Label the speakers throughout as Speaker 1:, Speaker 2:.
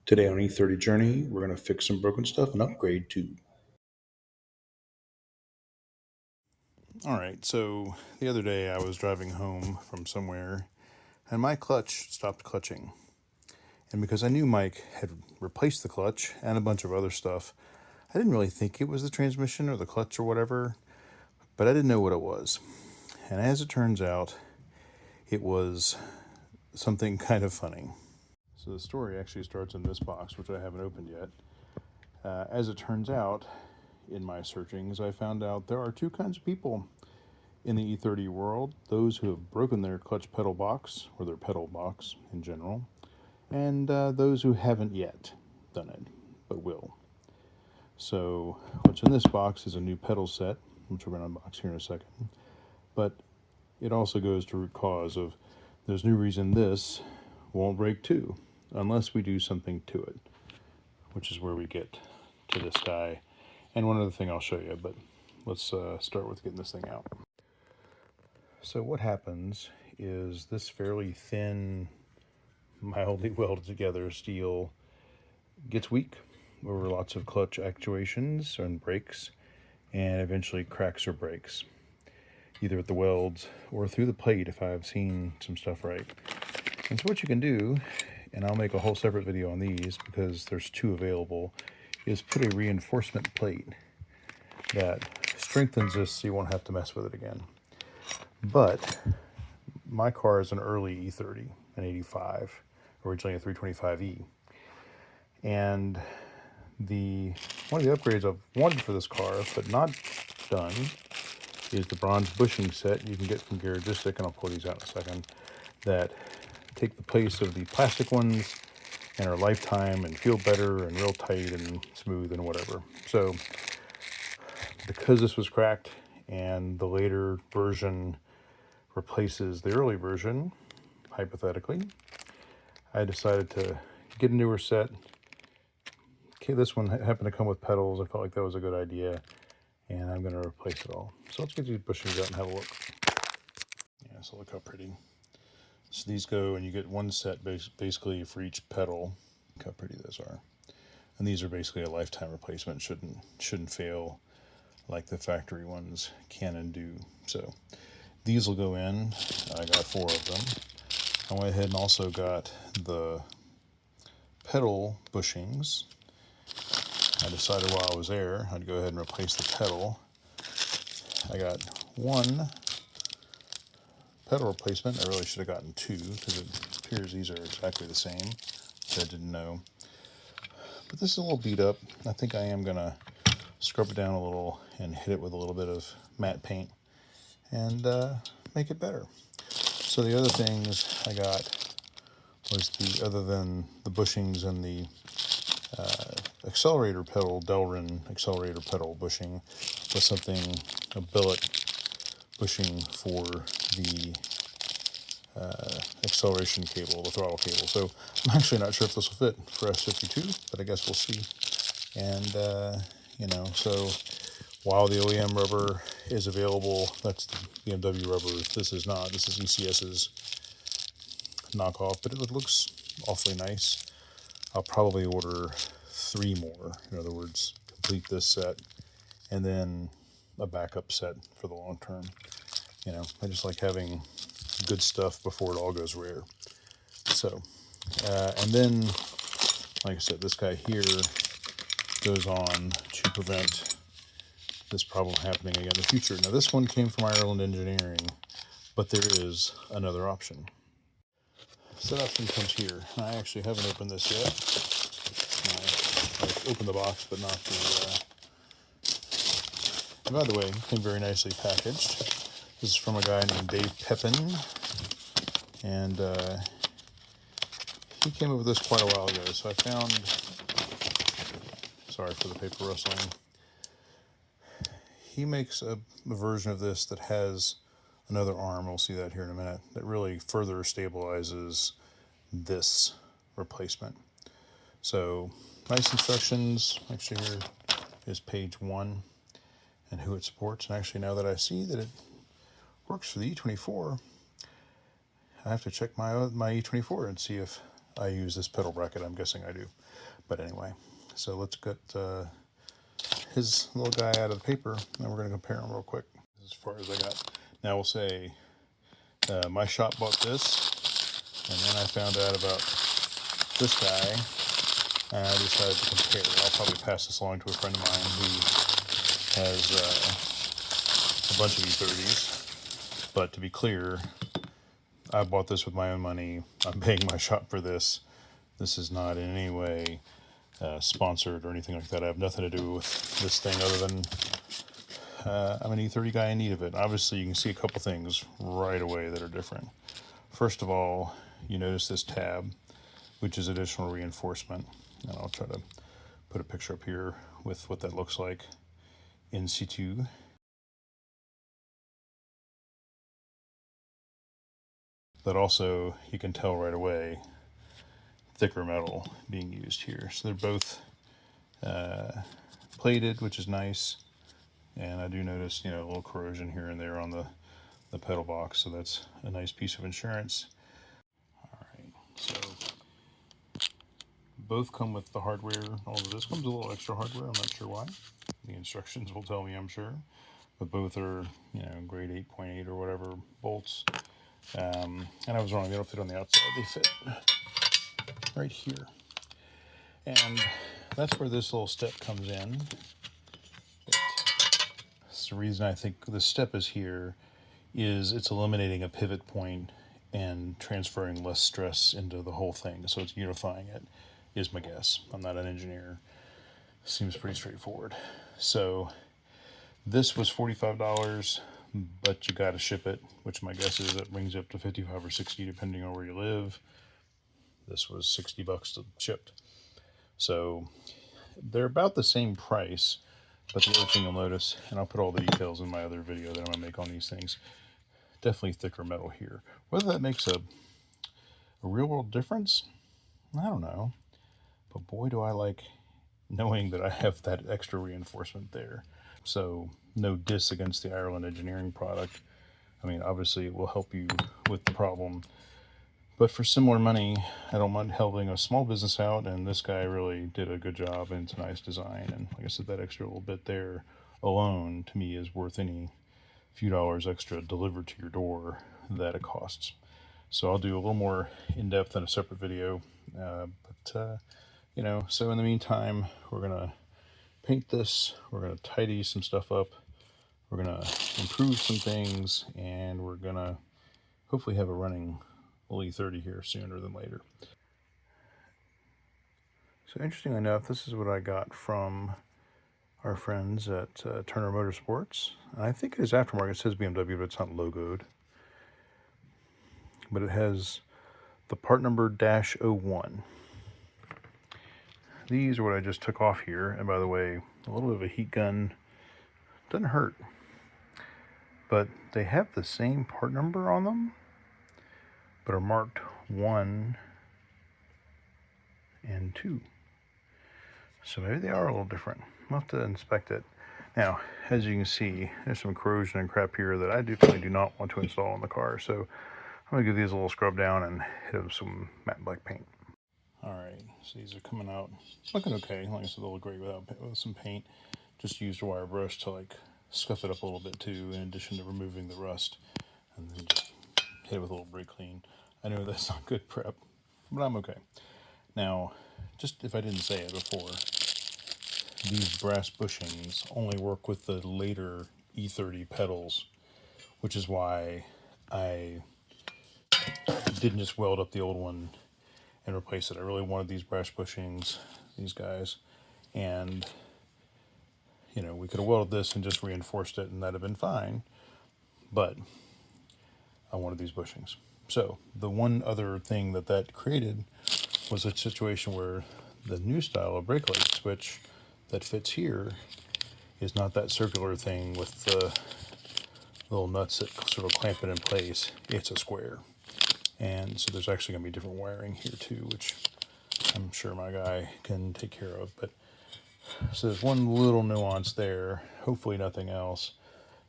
Speaker 1: Today on E30 Journey, we're going to fix some broken stuff and upgrade to.
Speaker 2: All right, so the other day I was driving home from somewhere and my clutch stopped clutching. And because I knew Mike had replaced the clutch and a bunch of other stuff, I didn't really think it was the transmission or the clutch or whatever, but I didn't know what it was. And as it turns out, it was something kind of funny. So the story actually starts in this box, which I haven't opened yet. As it turns out, in my searchings, I found out there are two kinds of people in the E30 world: those who have broken their clutch pedal box, or their pedal box in general, and those who haven't yet done it, but will. So what's in this box is a new pedal set, which we're going to unbox here in a second, but it also goes to root cause of there's no reason this won't break too, unless we do something to it, which is where we get to this guy. And one other thing I'll show you, but let's start with getting this thing out. So what happens is this fairly thin, mildly welded together steel gets weak over lots of clutch actuations and brakes, and eventually cracks or breaks, either at the welds or through the plate if I've seen some stuff right. And so what you can do, and I'll make a whole separate video on these because there's two available, is put a reinforcement plate that strengthens this so you won't have to mess with it again. But my car is an early E30, an 85, originally a 325E. And one of the upgrades I've wanted for this car, but not done, is the bronze bushing set you can get from Garagistic, and I'll pull these out in a second, that take the place of the plastic ones and are lifetime and feel better and real tight and smooth and whatever. So because this was cracked and the later version replaces the early version, hypothetically, I decided to get a newer set. Okay, this one happened to come with pedals. I felt like that was a good idea, and I'm going to replace it all. So let's get these bushings out and have a look. Yeah, so look how pretty. So these go, and you get one set basically for each pedal. Look how pretty those are. And these are basically a lifetime replacement. Shouldn't fail like the factory ones can and do. So these will go in. I got 4 of them. I went ahead and also got the pedal bushings. I decided while I was there I'd go ahead and replace the pedal. I got one pedal replacement. I really should have gotten 2 because it appears these are exactly the same, which I didn't know. But this is a little beat up. I think I am going to scrub it down a little and hit it with a little bit of matte paint and make it better. So the other things I got was other than the bushings and the accelerator pedal, Delrin accelerator pedal bushing, was something, a billet bushing for the acceleration cable, the throttle cable. So I'm actually not sure if this will fit for S52, but I guess we'll see. And, so while the OEM rubber is available, that's the BMW rubber. This is not. This is ECS's knockoff, but it looks awfully nice. I'll probably order 3 more. In other words, complete this set and then a backup set for the long term. I just like having good stuff before it all goes rare. So, and then, like I said, this guy here goes on to prevent this problem happening again in the future. Now, this one came from Ireland Engineering, but there is another option. So that thing comes here. I actually haven't opened this yet. I've opened the box, but not the... And by the way, it came very nicely packaged. This is from a guy named Dave Pepin, and he came up with this quite a while ago. So I found... Sorry for the paper rustling. He makes a version of this that has another arm, we'll see that here in a minute, that really further stabilizes this replacement. So nice instructions. Actually, here is page 1 and who it supports. And actually, now that I see that it works for the E24, I have to check my E24 and see if I use this pedal bracket. I'm guessing I do. But anyway, so let's get his little guy out of the paper, and we're going to compare them real quick as far as I got. Now we'll say my shop bought this, and then I found out about this guy, and I decided to compare. I'll probably pass this along to a friend of mine who has a bunch of E30s. But to be clear, I bought this with my own money. I'm paying my shop for this. This is not in any way sponsored or anything like that. I have nothing to do with this thing other than I'm an E30 guy in need of it. Obviously, you can see a couple things right away that are different. First of all, you notice this tab, which is additional reinforcement. And I'll try to put a picture up here with what that looks like in situ. But also, you can tell right away thicker metal being used here. So they're both plated, which is nice. And I do notice, a little corrosion here and there on the pedal box, so that's a nice piece of insurance. All right, so both come with the hardware. Although this comes with a little extra hardware, I'm not sure why. The instructions will tell me, I'm sure. But both are, grade 8.8 or whatever bolts. And I was wrong, they don't fit on the outside, they fit right here. And that's where this little step comes in. It's the reason I think this step is here is it's eliminating a pivot point and transferring less stress into the whole thing. So it's unifying it, is my guess. I'm not an engineer. Seems pretty straightforward. So this was $45, but you got to ship it, which my guess is that brings you up to 55 or 60 depending on where you live. This was $60 to shipped. So they're about the same price, but the other thing you'll notice, and I'll put all the details in my other video that I'm gonna make on these things, definitely thicker metal here. Whether that makes a real world difference, I don't know. But boy, do I like knowing that I have that extra reinforcement there. So no diss against the Ireland engineering product. I mean, obviously it will help you with the problem. But for similar money, I don't mind helping a small business out, and this guy really did a good job, and it's a nice design. And like I said, that extra little bit there alone, to me, is worth any few dollars extra delivered to your door that it costs. So I'll do a little more in-depth in a separate video. So in the meantime, we're going to paint this, we're going to tidy some stuff up, we're going to improve some things, and we're going to hopefully have a running E30 here sooner than later. So interestingly enough, this is what I got from our friends at Turner Motorsports. I think it is aftermarket. It says BMW, but it's not logoed. But it has the part number -01. These are what I just took off here. And by the way, a little bit of a heat gun doesn't hurt. But they have the same part number on them, but are marked 1 and 2. So maybe they are a little different. I'll have to inspect it. Now, as you can see, there's some corrosion and crap here that I definitely do not want to install in the car. So I'm going to give these a little scrub down and hit them some matte black paint. Alright, so these are coming out looking okay. Like I said, they'll look great with some paint. Just used a wire brush to scuff it up a little bit too, in addition to removing the rust. And then just hit it with a little brake clean. I know that's not good prep, but I'm okay. Now, just if I didn't say it before, these brass bushings only work with the later E30 pedals, which is why I didn't just weld up the old one and replace it. I really wanted these brass bushings, these guys, and we could have welded this and just reinforced it and that'd have been fine, but I wanted these bushings. So the one other thing that created was a situation where the new style of brake light switch that fits here is not that circular thing with the little nuts that sort of clamp it in place. It's a square. And so there's actually going to be different wiring here too, which I'm sure my guy can take care of. But so there's one little nuance there, hopefully nothing else.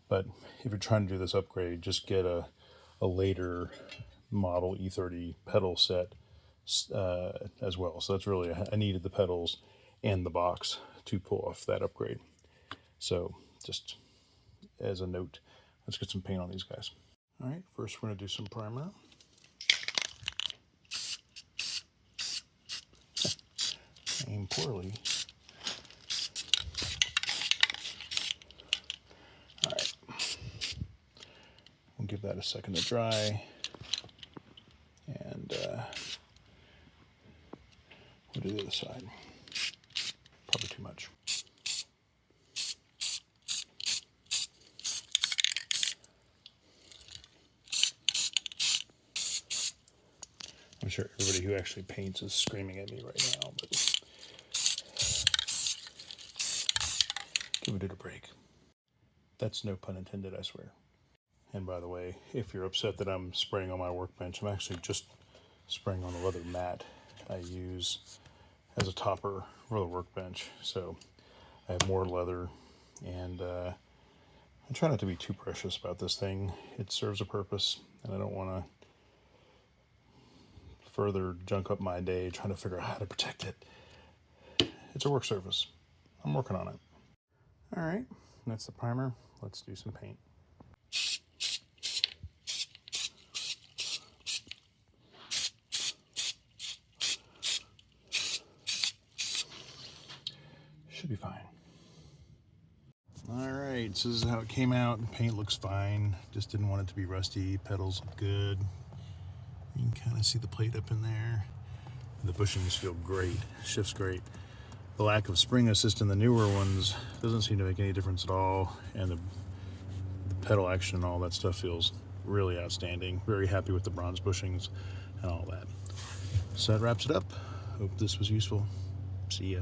Speaker 2: But if you're trying to do this upgrade, just get a later model E30 pedal set as well. So that's really, I needed the pedals and the box to pull off that upgrade. So just as a note, let's get some paint on these guys. All right, first we're going to do some primer. Aim poorly. All right, we'll give that a second to dry, and we'll do the other side. Probably too much. I'm sure everybody who actually paints is screaming at me right now, but give it a break. That's no pun intended, I swear. And by the way, if you're upset that I'm spraying on my workbench, I'm actually just spraying on the leather mat I use as a topper for the workbench. So I have more leather, and I try not to be too precious about this thing. It serves a purpose, and I don't want to further junk up my day trying to figure out how to protect it. It's a work surface. I'm working on it. All right, that's the primer. Let's do some paint. Should be fine. All right, so this is how it came out. Paint looks fine. Just didn't want it to be rusty. Pedals look good. You can kind of see the plate up in there. The bushings feel great. Shifts great. The lack of spring assist in the newer ones doesn't seem to make any difference at all. And the pedal action and all that stuff feels really outstanding. Very happy with the bronze bushings and all that. So that wraps it up. Hope this was useful. See ya.